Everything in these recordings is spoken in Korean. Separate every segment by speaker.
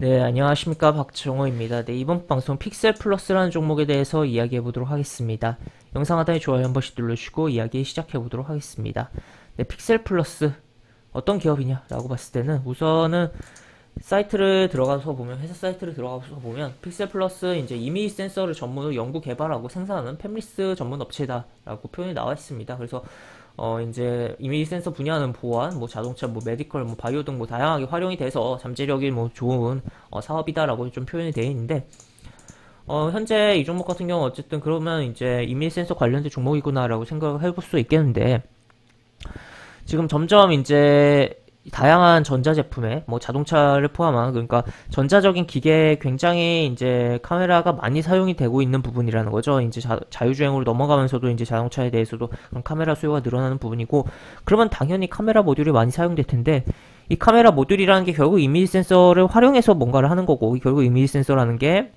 Speaker 1: 네, 안녕하십니까. 박정호입니다. 네, 이번 방송 픽셀 플러스라는 종목에 대해서 이야기해 보도록 하겠습니다. 영상 하단에 좋아요 한 번씩 눌러주시고 이야기 시작해 보도록 하겠습니다. 네, 픽셀 플러스 어떤 기업이냐라고 봤을 때는 우선은 사이트를 들어가서 보면 회사 사이트를 들어가서 보면 픽셀 플러스 이제 이미지 센서를 전문으로 연구 개발하고 생산하는 팹리스 전문 업체다라고 표현이 나와 있습니다. 그래서 이제 이미지 센서 분야는 보안, 뭐 자동차, 뭐 메디컬, 뭐 바이오 등 뭐 다양하게 활용이 돼서 잠재력이 뭐 좋은 사업이다라고 좀 표현이 되어 있는데 현재 이 종목 같은 경우 어쨌든 그러면 이제 이미지 센서 관련된 종목이구나라고 생각을 해볼 수 있겠는데 지금 점점 이제 다양한 전자제품에 뭐 자동차를 포함한 그러니까 전자적인 기계에 굉장히 이제 카메라가 많이 사용이 되고 있는 부분이라는 거죠. 이제 자유주행으로 넘어가면서도 이제 자동차에 대해서도 그런 카메라 수요가 늘어나는 부분이고 그러면 당연히 카메라 모듈이 많이 사용될 텐데 이 카메라 모듈이라는 게 결국 이미지 센서를 활용해서 뭔가를 하는 거고 결국 이미지 센서라는 게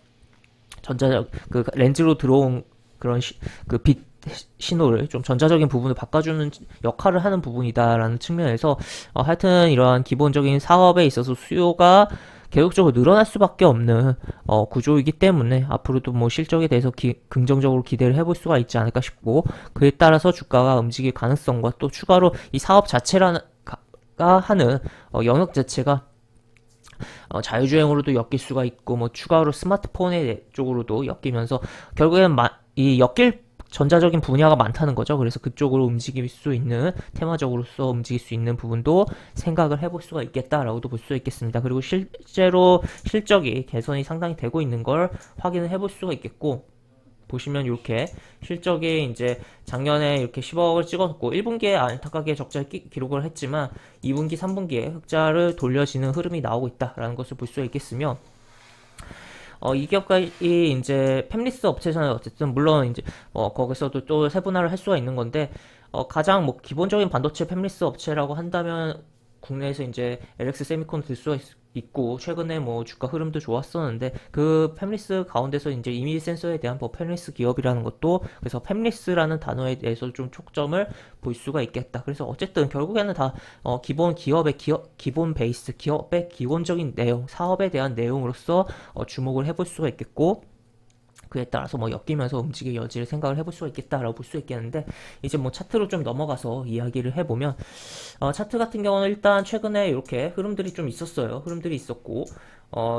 Speaker 1: 전자적 그 렌즈로 들어온 그런 그빛 신호를 좀 전자적인 부분을 바꿔주는 역할을 하는 부분이다라는 측면에서 하여튼 이러한 기본적인 사업에 있어서 수요가 계속적으로 늘어날 수밖에 없는 구조이기 때문에 앞으로도 뭐 실적에 대해서 긍정적으로 기대를 해볼 수가 있지 않을까 싶고 그에 따라서 주가가 움직일 가능성과 또 추가로 이 사업 자체가 하는 영역 자체가 자유주행으로도 엮일 수가 있고 뭐 추가로 스마트폰의 쪽으로도 엮이면서 결국엔 이 엮일 전자적인 분야가 많다는 거죠. 그래서 그쪽으로 움직일 수 있는 테마적으로서 움직일 수 있는 부분도 생각을 해볼 수가 있겠다라고도 볼 수 있겠습니다. 그리고 실제로 실적이 개선이 상당히 되고 있는 걸 확인을 해볼 수가 있겠고 보시면 이렇게 실적이 이제 작년에 이렇게 10억을 찍었고 1분기에 안타깝게 적자를 기록을 했지만 2분기, 3분기에 흑자를 돌려지는 흐름이 나오고 있다라는 것을 볼 수 있겠으며 이 기업가이 이제 팹리스 업체잖아요. 어쨌든 물론 이제 거기서도 또 세분화를 할 수가 있는 건데 가장 뭐 기본적인 반도체 팹리스 업체라고 한다면 국내에서 이제 LX 세미콘 들 수가 있고 최근에 뭐 주가 흐름도 좋았었는데 그 팹리스 가운데서 이제 이미지 센서에 대한 뭐 팹리스 기업이라는 것도 그래서 팹리스라는 단어에 대해서 좀 초점을 볼 수가 있겠다. 그래서 어쨌든 결국에는 다 기본 기업의 기본 베이스 기업의 기본적인 내용 사업에 대한 내용으로서 주목을 해볼 수가 있겠고 그에 따라서 뭐 엮이면서 움직일 여지를 생각을 해볼 수가 있겠다라고 볼 수 있겠는데 이제 뭐 차트로 좀 넘어가서 이야기를 해보면 차트 같은 경우는 일단 최근에 이렇게 흐름들이 좀 있었어요. 흐름들이 있었고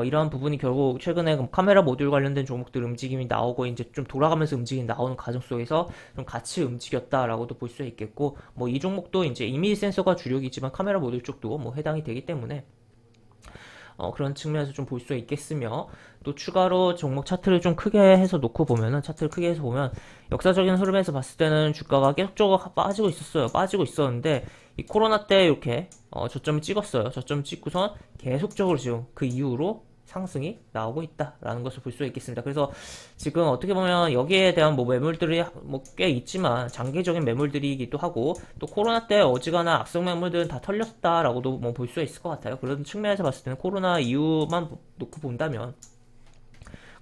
Speaker 1: 이러한 부분이 결국 최근에 카메라 모듈 관련된 종목들 움직임이 나오고 이제 좀 돌아가면서 움직임이 나오는 과정 속에서 좀 같이 움직였다라고도 볼 수 있겠고 뭐 이 종목도 이제 이미지 센서가 주력이지만 카메라 모듈 쪽도 뭐 해당이 되기 때문에 그런 측면에서 좀 볼 수 있겠으며 또 추가로 종목 차트를 좀 크게 해서 놓고 보면은 차트를 크게 해서 보면 역사적인 흐름에서 봤을 때는 주가가 계속적으로 빠지고 있었어요. 빠지고 있었는데 이 코로나 때 이렇게 저점을 찍었어요. 저점 찍고선 계속적으로 지금 그 이후로 상승이 나오고 있다라는 것을 볼 수 있겠습니다. 그래서 지금 어떻게 보면 여기에 대한 뭐 매물들이 뭐 꽤 있지만 장기적인 매물들이기도 하고 또 코로나 때 어지간한 악성 매물들은 다 털렸다라고도 뭐 볼 수 있을 것 같아요. 그런 측면에서 봤을 때는 코로나 이후만 놓고 본다면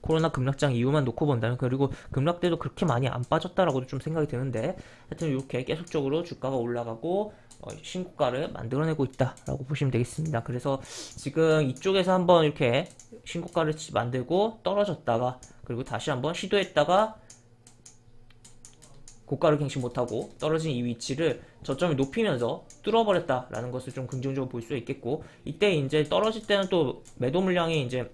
Speaker 1: 코로나 급락장 이후만 놓고 본다면 그리고 급락때도 그렇게 많이 안 빠졌다라고도 좀 생각이 드는데 하여튼 이렇게 계속적으로 주가가 올라가고 신고가를 만들어내고 있다라고 보시면 되겠습니다. 그래서 지금 이쪽에서 한번 이렇게 신고가를 만들고 떨어졌다가 그리고 다시 한번 시도했다가 고가를 갱신 못하고 떨어진 이 위치를 저점을 높이면서 뚫어버렸다라는 것을 좀 긍정적으로 볼 수 있겠고 이때 이제 떨어질 때는 또 매도 물량이 이제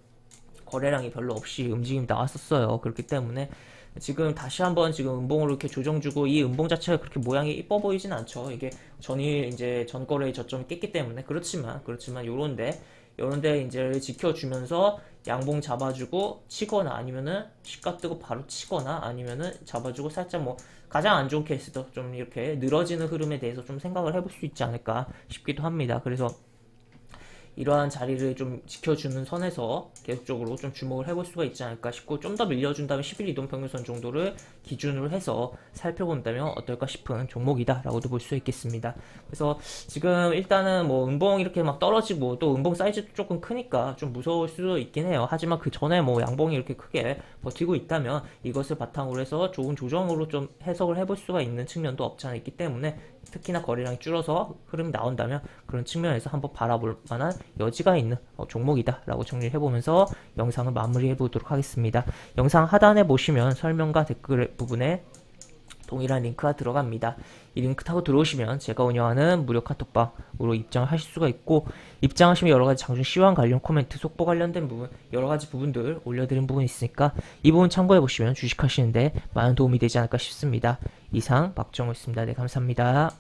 Speaker 1: 거래량이 별로 없이 움직임이 나왔었어요. 그렇기 때문에 지금 다시 한번 지금 음봉으로 이렇게 조정주고 이 음봉 자체가 그렇게 모양이 이뻐 보이진 않죠. 이게 전일 이제 전거래의 저점이 깼기 때문에 그렇지만 요런데 이제 지켜주면서 양봉 잡아주고 치거나 아니면은 시가 뜨고 바로 치거나 아니면은 잡아주고 살짝 뭐 가장 안 좋은 케이스도 좀 이렇게 늘어지는 흐름에 대해서 좀 생각을 해볼 수 있지 않을까 싶기도 합니다. 그래서 이러한 자리를 좀 지켜주는 선에서 계속적으로 좀 주목을 해볼 수가 있지 않을까 싶고 좀 더 밀려준다면 10일 이동평균선 정도를 기준으로 해서 살펴본다면 어떨까 싶은 종목이다 라고도 볼 수 있겠습니다. 그래서 지금 일단은 뭐 음봉 이렇게 막 떨어지고 또 음봉 사이즈도 조금 크니까 좀 무서울 수도 있긴 해요. 하지만 그 전에 뭐 양봉이 이렇게 크게 버티고 있다면 이것을 바탕으로 해서 좋은 조정으로 좀 해석을 해볼 수가 있는 측면도 없지 않아 있기 때문에 특히나 거래량이 줄어서 흐름이 나온다면 그런 측면에서 한번 바라볼 만한 여지가 있는 종목이다 라고 정리를 해보면서 영상을 마무리해 보도록 하겠습니다. 영상 하단에 보시면 설명과 댓글 부분에 동일한 링크가 들어갑니다. 이 링크 타고 들어오시면 제가 운영하는 무료 카톡방으로 입장을 하실 수가 있고, 입장하시면 여러가지 장중 시황 관련 코멘트, 속보 관련된 부분, 여러가지 부분들 올려드린 부분이 있으니까 이 부분 참고해보시면 주식하시는데 많은 도움이 되지 않을까 싶습니다. 이상 박정호였습니다. 네, 감사합니다.